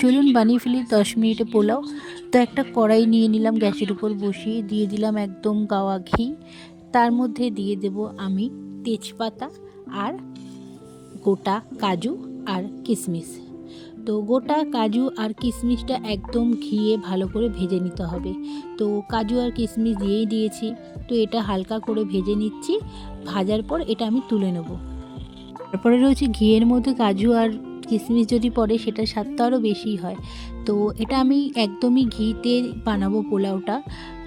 চলুন বানিয়ে ফেলি 10 মিনিটে পোলাও। তো একটা কড়াই নিয়ে নিলাম, গ্যাসের উপর বসিয়ে দিয়ে দিলাম একদম গাওয়া ঘি। তার মধ্যে দিয়ে দেব আমি তেজপাতা আর গোটা কাজু আর কিশমিশ। তো গোটা কাজু আর কিশমিশটা একদম ঘিয়ে ভালো করে ভেজে নিতে হবে। তো কাজু আর কিশমিশ দিয়েই দিয়েছি, তো এটা হালকা করে ভেজে নিচ্ছি। ভাজার পর এটা আমি তুলে নেব। তারপরে রয়েছে ঘিয়ের মধ্যে কাজু আর কিশমিশ যদি পড়ে সেটা স্বাদটা আরও বেশি হয়। তো এটা আমি একদমই ঘিতে বানাবো পোলাওটা।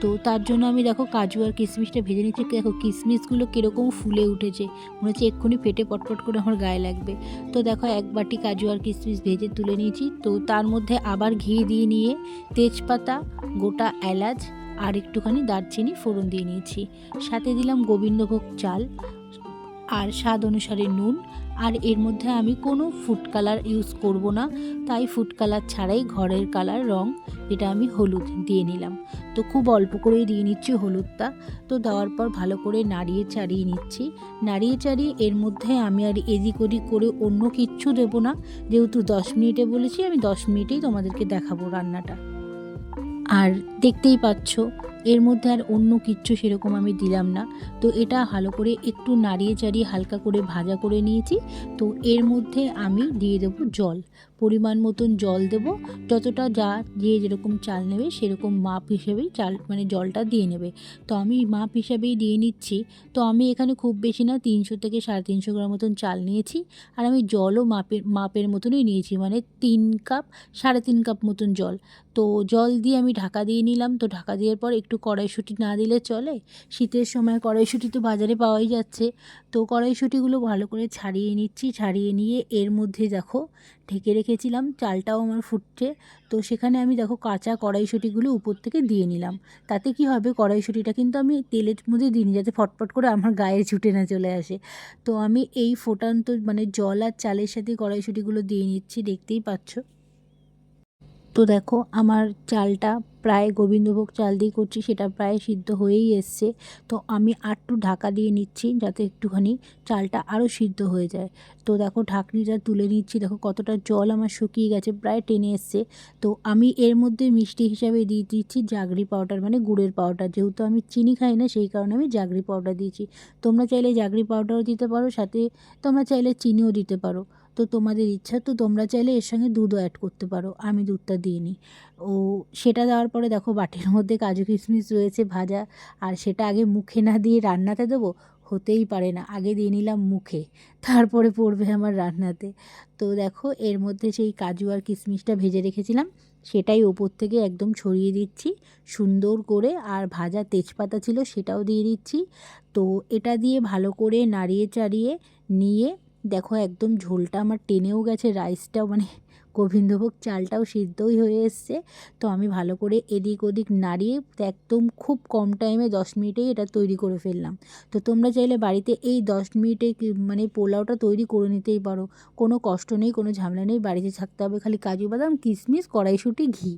তো তার জন্য আমি দেখো কাজু আর কিশমিশটা ভেজে নিচ্ছি। দেখো কিশমিশগুলো কীরকম ফুলে উঠেছে, মনে হচ্ছে এক্ষুনি ফেটে পটপট করে আমার গায়ে লাগবে। তো দেখো এক বাটি কাজু আর কিশমিশ ভেজে তুলে নিয়েছি। তো তার মধ্যে আবার ঘি দিয়ে নিয়ে তেজপাতা, গোটা এলাচ আর একটুখানি দারচিনি ফোড়ন দিয়ে নিয়েছি। সাথে দিলাম গোবিন্দভোগ চাল আর স্বাদ অনুসারে নুন। আর এর মধ্যে আমি কোনো ফুড কালার ইউজ করব না, তাই ফুড কালার ছাড়াই ঘরের কালার রং, এটা আমি হলুদ দিয়ে নিলাম। তো খুব অল্প করেই দিয়ে নিচ্ছি হলুদটা। তো দেওয়ার পর ভালো করে নাড়িয়ে চাড়িয়ে নিচ্ছি। নাড়িয়ে চাড়িয়ে এর মধ্যে আমি আর এদিক ওদিক করে অন্য কিচ্ছু দেবো না, যেহেতু 10 মিনিটে বলেছি, আমি 10 মিনিটেই তোমাদেরকে দেখাবো রান্নাটা। আর দেখতেই পাচ্ছ এর মধ্যে আর অন্য কিচ্ছু সেরকম আমি দিলাম না। তো এটা ভালো করে একটু নাড়িয়ে চাড়িয়ে হালকা করে ভাজা করে নিয়েছি। তো এর মধ্যে আমি দিয়ে দেবো জল, পরিমাণ মতন জল দেব। যতটা যে যেরকম চাল নেবে সেরকম মাপ হিসেবেই চাল মানে জলটা দিয়ে নেবে। তো আমি মাপ হিসাবেই দিয়ে নিচ্ছি। তো আমি এখানে খুব বেশি না 300 থেকে 350 গ্রাম মতন চাল নিয়েছি। আর আমি জলও মাপের মতনই নিয়েছি, মানে 3 কাপ 3.5 কাপ মতন জল। তো জল দিয়ে আমি ঢাকা দিয়ে নিলাম। তো ঢাকা দেওয়ার পর একটু কড়াইশুঁটি না দিলে চলে, শীতের সময় কড়াইশুঁটি তো বাজারে পাওয়াই যাচ্ছে। তো কড়াইশুঁটিগুলো ভালো করে ছাড়িয়ে নিচ্ছি। ছাড়িয়ে নিয়ে এর মধ্যে দেখো ঢেকে রেখেছিলাম, চালটাও আমার ফুটছে। তো সেখানে আমি দেখো কাঁচা কড়াইশুঁটিগুলো উপর থেকে দিয়ে নিলাম। তাতে কি হবে, কড়াইশুঁটিটা কিন্তু আমি তেলের মধ্যে দিইনি যাতে ফটফট করে আমার গায়ে ছুটে না চলে আসে। তো আমি এই ফোটান্ত মানে জল আর চালের সাথে কড়াইশুঁটিগুলো দিয়ে নিচ্ছি, দেখতেই পাচ্ছ। তো দেখো আমার চালটা প্রায় গোবিন্দভোগ চাল দিয়ে করছি, সেটা প্রায় সিদ্ধ হয়েই এসছে। তো আমি আরেকটু ঢাকা দিয়ে নিচ্ছি যাতে একটুখানি চালটা আরও সিদ্ধ হয়ে যায়। তো দেখো ঢাকনিটা তুলে নিচ্ছি, দেখো কতটা জল আমার শুকিয়ে গেছে, প্রায় টেনে এসছে। তো আমি এর মধ্যে মিষ্টি হিসাবে দিয়ে দিচ্ছি জাগরি পাউডার, মানে গুড়ের পাউডার। যেহেতু আমি চিনি খাই না সেই কারণে আমি জাগরি পাউডার দিয়েছি। তোমরা চাইলে জাগরি পাউডারও দিতে পারো, সাথে তোমরা চাইলে চিনিও দিতে পারো। তো তোমাদের ইচ্ছা, তো তোমরা চাইলে এর সঙ্গে দুধও অ্যাড করতে পারো, আমি দুধটা দিইনি। ও সেটা দেওয়ার পরে দেখো বাটির মধ্যে কাজু কিশমিশ রয়েছে ভাজা, আর সেটা আগে মুখে না দিয়ে রান্নাতে দেবো, হতেই পারে না। আগে দিয়ে নিলাম মুখে, তারপরে পড়বে আমার রান্নাতে। তো দেখো এর মধ্যে সেই কাজু আর কিশমিশটা ভেজে রেখেছিলাম সেটাই ওপর থেকে একদম ছড়িয়ে দিচ্ছি সুন্দর করে। আর ভাজা তেজপাতা ছিল সেটাও দিয়ে দিচ্ছি। তো এটা দিয়ে ভালো করে নাড়িয়ে চাড়িয়ে নিয়ে দেখো একদম ঝোলটা আমার টেনেও গেছে, রাইসটাও মানে গোবিন্দভোগ চালটাও সিদ্ধই হয়ে এসছে। তো আমি ভালো করে এদিক ওদিক নাড়িয়ে একদম খুব কম টাইমে 10 মিনিটেই এটা তৈরি করে ফেললাম। তো তোমরা চাইলে বাড়িতে এই 10 মিনিটে মানে পোলাওটা তৈরি করে নিতেই পারো, কোনো কষ্ট নেই, কোনো ঝামেলা নেই। বাড়িতে থাকতে হবে খালি কাজু বাদাম, কিশমিশ, কড়াইশুঁটি, ঘি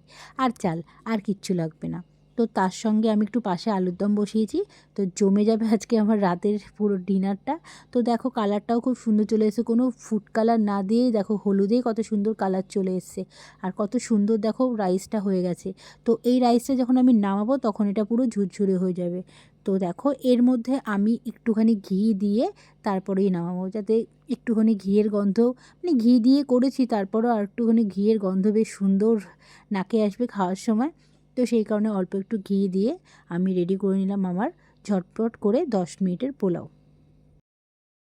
আর চাল, আর কিচ্ছু লাগবে না। তো তার সঙ্গে আমি একটু পাশে আলুর দম বসিয়েছি। তো জমে যাবে আজকে আমার রাতের পুরো ডিনারটা। তো দেখো কালারটাও খুব সুন্দর চলে এসেছে, কোনো ফুড কালার না দিয়েই দেখো হলুদেই কত সুন্দর কালার চলে এসছে। আর কত সুন্দর দেখো রাইসটা হয়ে গেছে। তো এই রাইসটা যখন আমি নামাবো তখন এটা পুরো ঝুরঝুরে হয়ে যাবে। তো দেখো এর মধ্যে আমি একটুখানি ঘি দিয়ে তারপরেই নামাবো, যাতে একটুখানি ঘিয়ের গন্ধ, মানে ঘি দিয়ে করেছি তারপরও আর একটুখানি ঘিয়ের গন্ধ বেশ সুন্দর নাকে আসবে খাওয়ার সময়। তো সেই কারণে অল্প একটু ঘি দিয়ে আমি রেডি করে নিলাম আমার ঝটপট করে 10 মিনিটের পোলাও।